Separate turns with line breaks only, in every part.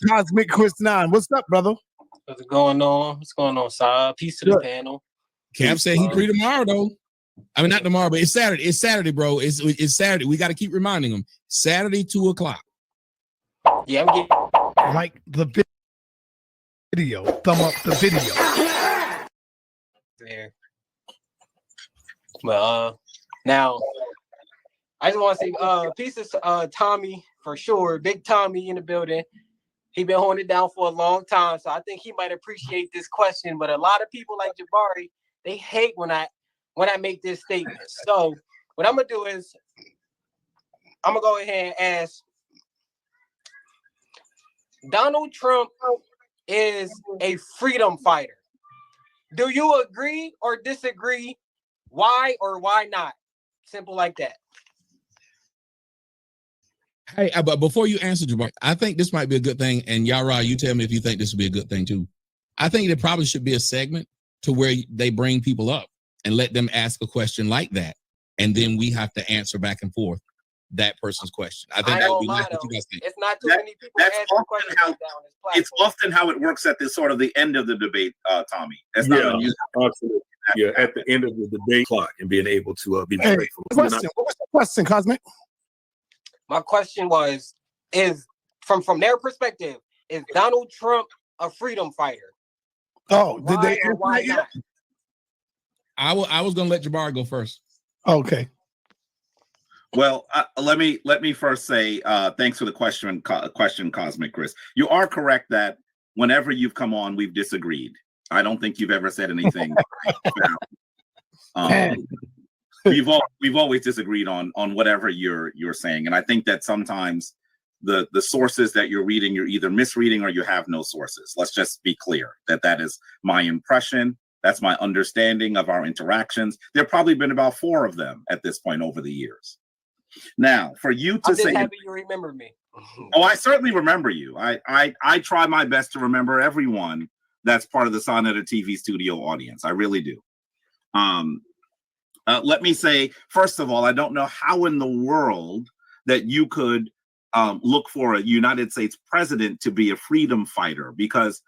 Cosmic Chris 9. What's up, brother?
What's going on? What's going on, Saab? Peace to the panel.
Cap said he free tomorrow, though. I mean, not tomorrow, but it's Saturday. It's Saturday, bro. It's Saturday. We got to keep reminding him. Saturday, 2:00.
Yeah, I'm getting
like the video. Thumb up the video.
There. Well, now I just want to say, pieces, Tommy for sure. Big Tommy in the building. He been holding it down for a long time, so I think he might appreciate this question. But a lot of people like Jabari, they hate when I make this statement. So what I'm gonna do is I'm gonna go ahead and ask. Donald Trump is a freedom fighter. Do you agree or disagree? Why or why not? Simple like that.
Hey, but before you answer, Jabari, I think this might be a good thing. And Yara, you tell me if you think this would be a good thing too. I think there probably should be a segment to where they bring people up and let them ask a question like that. And then we have to answer back and forth that person's question. I think that would be nice. What you guys think?
It's not too many people asking questions down this platform.
It's often how it works at the sort of the end of the debate, Tommy. That's not unusual.
Absolutely. Yeah, at the end of the debate clock and being able to be grateful.
What was the question, Cosmic?
My question was, is from their perspective, is Donald Trump a freedom fighter?
Oh, did they?
Why not?
I was going to let Jabari go first.
Okay.
Well, let me first say thanks for the question, Cosmic Chris. You are correct that whenever you've come on, we've disagreed. I don't think you've ever said anything. We've always disagreed on whatever you're saying, and I think that sometimes the sources that you're reading, you're either misreading or you have no sources. Let's just be clear that is my impression. That's my understanding of our interactions. There have probably been about 4 of them at this point over the years. Now, for you to say,
happy you remember me.
Oh, I certainly remember you. I try my best to remember everyone that's part of the SaNeterTV studio audience. I really do. Let me say, first of all, I don't know how in the world that you could look for a United States president to be a freedom fighter, because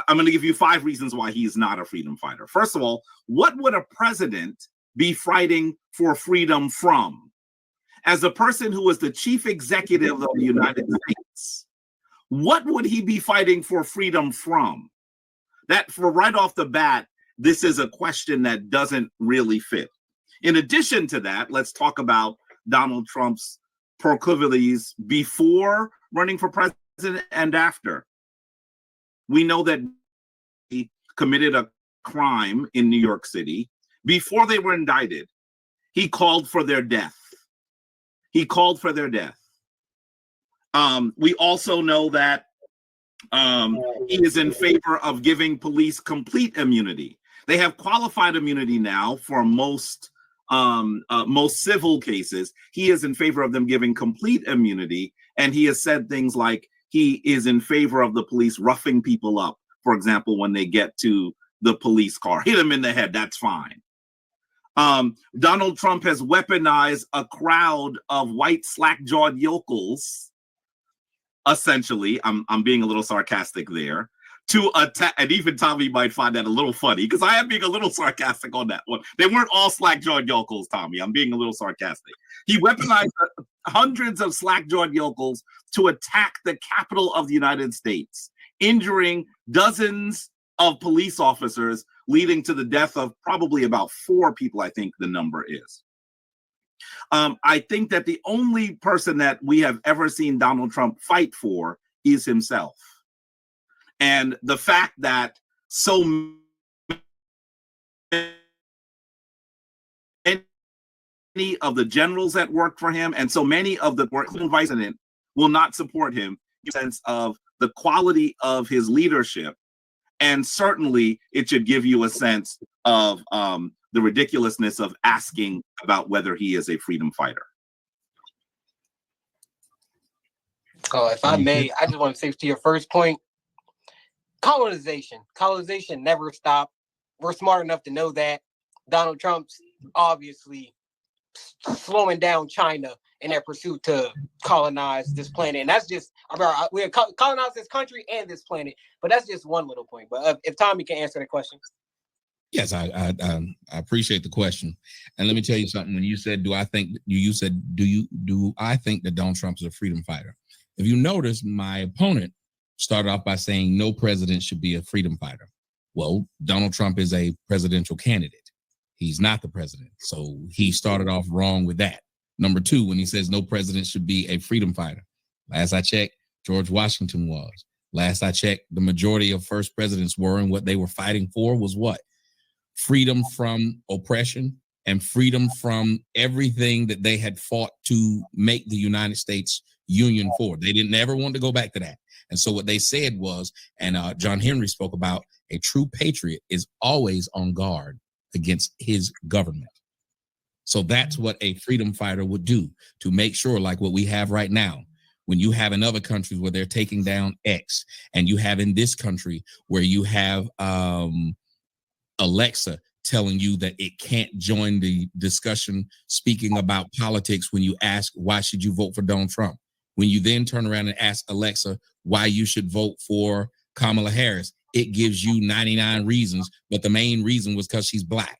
I'm going to give you 5 reasons why he's not a freedom fighter. First of all, what would a president be fighting for freedom from? As a person who was the chief executive of the United States, what would he be fighting for freedom from? That, for right off the bat, this is a question that doesn't really fit. In addition to that, let's talk about Donald Trump's proclivities before running for president and after. We know that he committed a crime in New York City. Before they were indicted, he called for their death. He called for their death. We also know that he is in favor of giving police complete immunity. They have qualified immunity now for most civil cases. He is in favor of them giving complete immunity, and he has said things like he is in favor of the police roughing people up. For example, when they get to the police car, hit them in the head, that's fine. Donald Trump has weaponized a crowd of white slack-jawed yokels, essentially, I'm being a little sarcastic there, to attack, and even Tommy might find that a little funny, because I am being a little sarcastic on that one. They weren't all slack-jawed yokels, Tommy. I'm being a little sarcastic. He weaponized hundreds of slack-jawed yokels to attack the Capitol of the United States, injuring dozens of police officers, leading to the death of probably about 4 people, I think the number is. I think that the only person that we have ever seen Donald Trump fight for is himself. And the fact that so many of the generals that worked for him and so many of the vice president will not support him in the sense of the quality of his leadership. And certainly it should give you a sense of the ridiculousness of asking about whether he is a freedom fighter.
Oh, if I may, I just want to say to your first point, colonization. Colonization never stopped. We're smart enough to know that. Donald Trump's obviously slowing down China in their pursuit to colonize this planet. And that's just, we colonize this country and this planet, but that's just one little point. But if Tommy can answer the question.
Yes, I appreciate the question. And let me tell you something. When you said, do I think that Donald Trump is a freedom fighter? If you notice, my opponent started off by saying no president should be a freedom fighter. Well, Donald Trump is a presidential candidate. He's not the president. So he started off wrong with that. Number two, when he says no president should be a freedom fighter. Last I checked, George Washington was. Last I checked, the majority of first presidents were, and what they were fighting for was what? Freedom from oppression and freedom from everything that they had fought to make the United States Union for. They didn't ever want to go back to that. And so what they said was, and John Henry spoke about, a true patriot is always on guard against his government. So that's what a freedom fighter would do, to make sure, like what we have right now, when you have in other countries where they're taking down X, and you have in this country where you have Alexa telling you that it can't join the discussion speaking about politics when you ask, why should you vote for Donald Trump? When you then turn around and ask Alexa why you should vote for Kamala Harris, it gives you 99 reasons, but the main reason was because she's Black.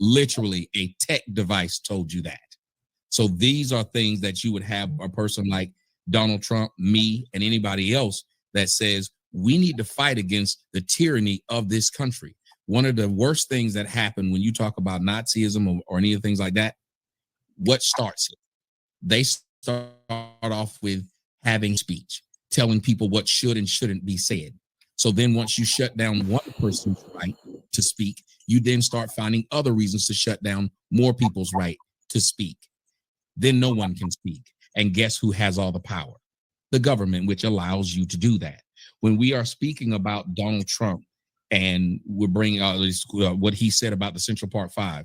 Literally, a tech device told you that. So these are things that you would have a person like Donald Trump, me, and anybody else that says we need to fight against the tyranny of this country. One of the worst things that happen when you talk about Nazism or any of things like that, what starts it? They start off with having speech, telling people what should and shouldn't be said. So then once you shut down one person's right to speak, you then start finding other reasons to shut down more people's right to speak. Then no one can speak. And guess who has all the power? The government, which allows you to do that. When we are speaking about Donald Trump, and we're bringing out what he said about the Central Park Five.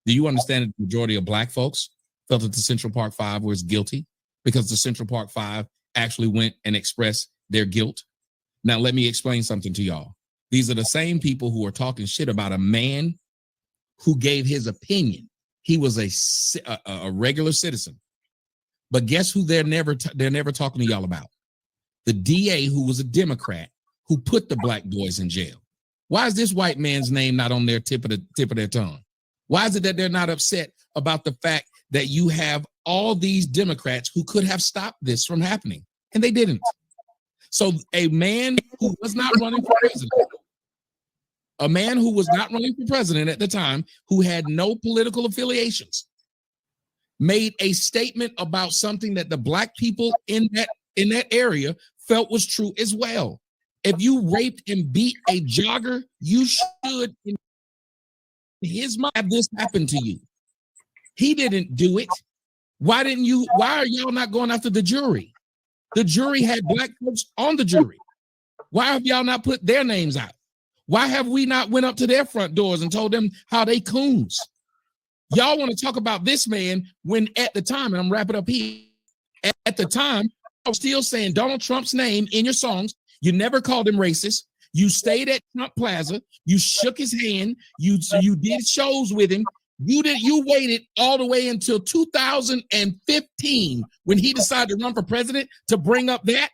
Do you understand that the majority of Black folks felt that the Central Park Five was guilty because the Central Park Five actually went and expressed their guilt? Now, let me explain something to y'all. These are the same people who are talking shit about a man who gave his opinion. He was a regular citizen. But guess who they're never talking to y'all about? The DA, who was a Democrat, who put the Black boys in jail. Why is this white man's name not on their tip of their tongue? Why is it that they're not upset about the fact that you have all these Democrats who could have stopped this from happening, and they didn't? So a man who was not running for president, at the time, who had no political affiliations, made a statement about something that the Black people in that area felt was true as well. If you raped and beat a jogger, you should, in his mind, have this happen to you. He didn't do it. Why are y'all not going after the jury? The jury had Black folks on the jury. Why have y'all not put their names out? Why have we not went up to their front doors and told them how they coons? Y'all want to talk about this man when at the time, and I'm wrapping up here, at the time, I was still saying Donald Trump's name in your songs. You never called him racist. You stayed at Trump Plaza. You shook his hand. You did shows with him. You waited all the way until 2015 when he decided to run for president to bring up that.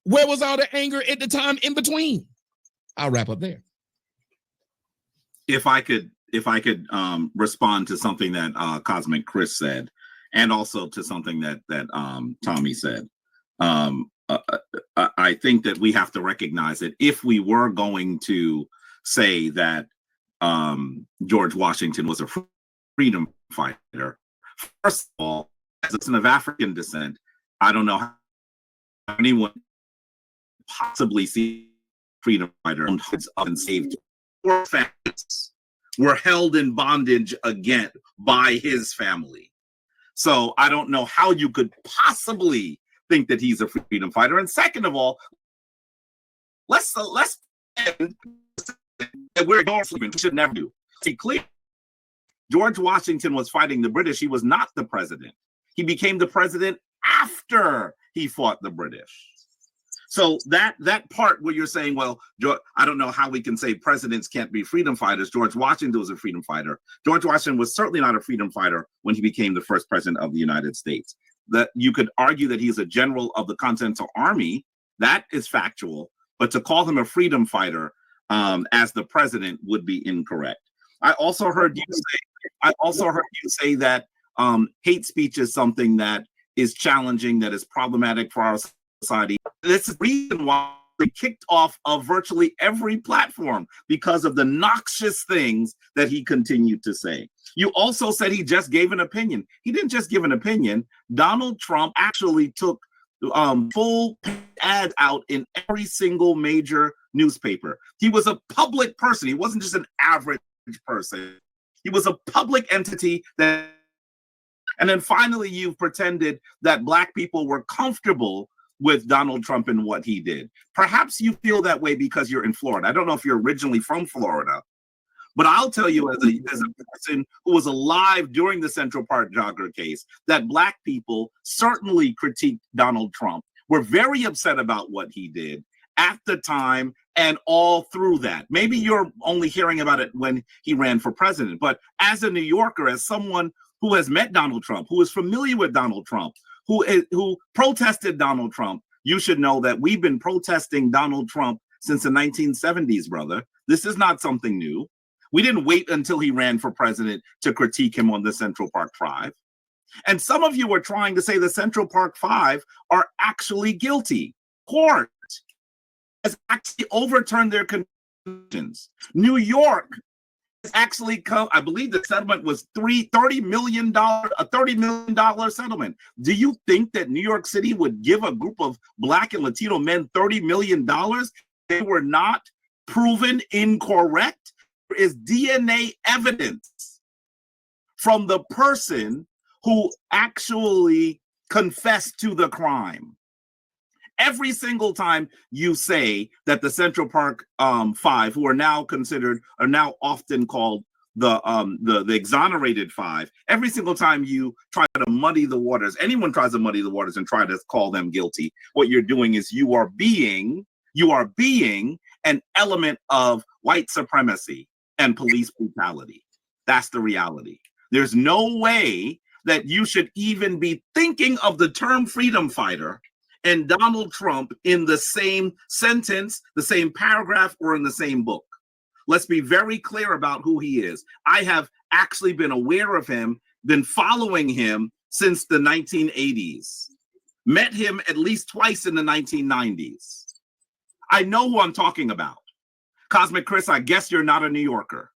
Where was all the anger at the time in between? I'll wrap up there.
If I could respond to something that Cosmic Chris said, and also to something that Tommy said. I think that we have to recognize that if we were going to say that George Washington was a freedom fighter, first of all, as a person of African descent, I don't know how anyone possibly see freedom fighter and saved. Four families were held in bondage again by his family. So I don't know how you could possibly think that he's a freedom fighter. And second of all, let's end that we're going sleeping. We should never do. See, clear. George Washington was fighting the British. He was not the president. He became the president after he fought the British. So that part where you're saying, well, I don't know how we can say presidents can't be freedom fighters. George Washington was a freedom fighter. George Washington was certainly not a freedom fighter when he became the first president of the United States. That you could argue that he's a general of the Continental Army. That is factual. But to call him a freedom fighter as the president would be incorrect. I also heard you say that hate speech is something that is challenging, that is problematic for our society. This is the reason why we kicked off of virtually every platform, because of the noxious things that he continued to say. You also said he just gave an opinion. He didn't just give an opinion. Donald Trump actually took full ads out in every single major newspaper. He was a public person. He wasn't just an average person. He was a public entity that, and then finally you've pretended that Black people were comfortable with Donald Trump and what he did. Perhaps you feel that way because you're in Florida. I don't know if you're originally from Florida, but I'll tell you as a person who was alive during the Central Park jogger case, that Black people certainly critiqued Donald Trump, were very upset about what he did at the time and all through that. Maybe you're only hearing about it when he ran for president, but as a New Yorker, as someone who has met Donald Trump, who is familiar with Donald Trump, who protested Donald Trump, you should know that we've been protesting Donald Trump since the 1970s, brother. This is not something new. We didn't wait until he ran for president to critique him on the Central Park Five. And some of you are trying to say the Central Park Five are actually guilty. Court has actually overturned their convictions. New York has actually come, I believe the settlement was $30 million, a $30 million settlement. Do you think that New York City would give a group of Black and Latino men $30 million? They were not proven incorrect. There is DNA evidence from the person who actually confessed to the crime. Every single time you say that the Central Park Five, who are now often called the exonerated five, every single time you try to muddy the waters, anyone tries to muddy the waters and try to call them guilty, what you're doing is you are being an element of white supremacy and police brutality. That's the reality. There's no way that you should even be thinking of the term freedom fighter and Donald Trump in the same sentence, the same paragraph, or in the same book. Let's be very clear about who he is. I have actually been aware of him, been following him since the 1980s. Met him at least twice in the 1990s. I know who I'm talking about. Cosmic Chris, I guess you're not a New Yorker.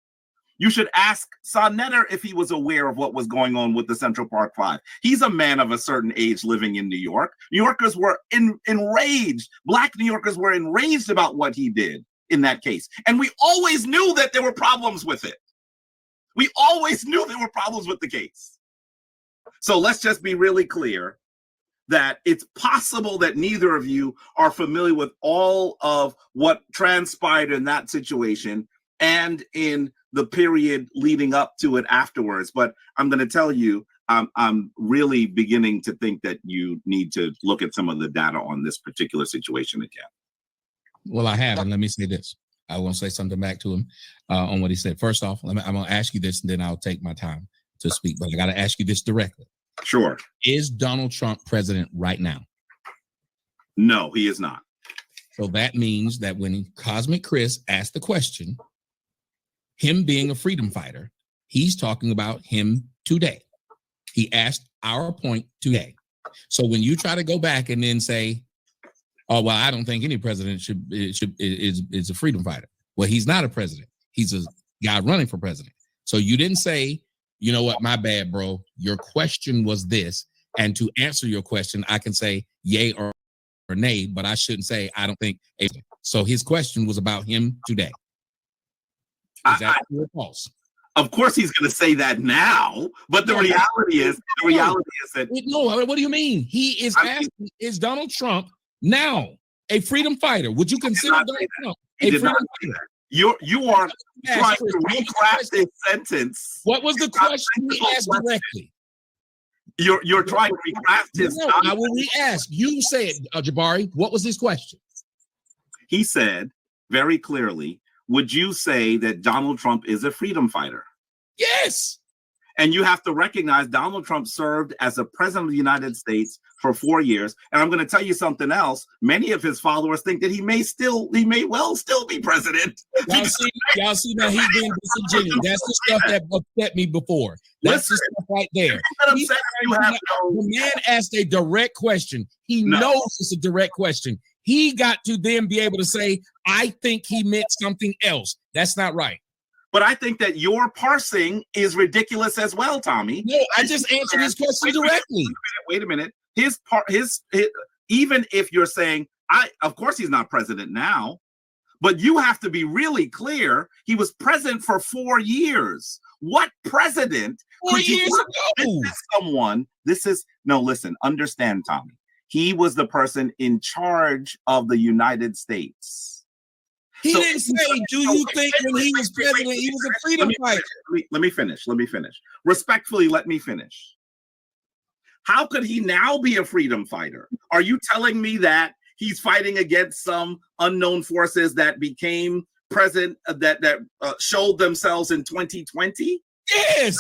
You should ask SaNeter if he was aware of what was going on with the Central Park Five. He's a man of a certain age living in New York. New Yorkers were enraged. Black New Yorkers were enraged about what he did in that case. And we always knew that there were problems with it. We always knew there were problems with the case. So let's just be really clear that it's possible that neither of you are familiar with all of what transpired in that situation and in the period leading up to it afterwards. But I'm going to tell you, I'm really beginning to think that you need to look at some of the data on this particular situation again.
Well, I have, and let me say this. I want to say something back to him on what he said. First off, I'm going to ask you this, and then I'll take my time to speak. But I got to ask you this directly.
Sure.
Is Donald Trump president right now?
No, he is not.
So that means that when Cosmic Chris asked the question, him being a freedom fighter, he's talking about him today. He asked our point today. So when you try to go back and then say, oh, well, I don't think any president is a freedom fighter. Well, he's not a president. He's a guy running for president. So you didn't say, you know what, my bad, bro. Your question was this. And to answer your question, I can say yay or nay, but I shouldn't say I don't think. So his question was about him today. Is that true or false?
Of course he's going to say that now, but the reality is that
no. What do you mean? He is asking, is Donald Trump now a freedom fighter? Would you consider Donald Trump a freedom fighter?
You are trying to recraft this sentence.
What was the question he asked directly?
You're trying to recraft his.
I will re-ask. You said, Jabari, what was his question?
He said very clearly, would you say that Donald Trump is a freedom fighter?
Yes.
And you have to recognize Donald Trump served as a president of the United States for 4 years. And I'm going to tell you something else. Many of his followers think that he may well still be president.
Y'all see that he's being disingenuous. That's the stuff that upset me before. That's the stuff right there. The man asked a direct question. He knows it's a direct question. He got to then be able to say, I think he meant something else. That's not right.
But I think that your parsing is ridiculous as well, Tommy.
No, I just answered his question directly.
Wait a minute. His even if you're saying, of course he's not president now, but you have to be really clear. He was president for 4 years. What president?
4 years ago.
Listen, understand, Tommy. He was the person in charge of the United States.
He didn't say, do you think when he was president, he was a freedom fighter?
Let me finish. Respectfully, let me finish. How could he now be a freedom fighter? Are you telling me that he's fighting against some unknown forces that became present, that showed themselves in 2020?
Yes.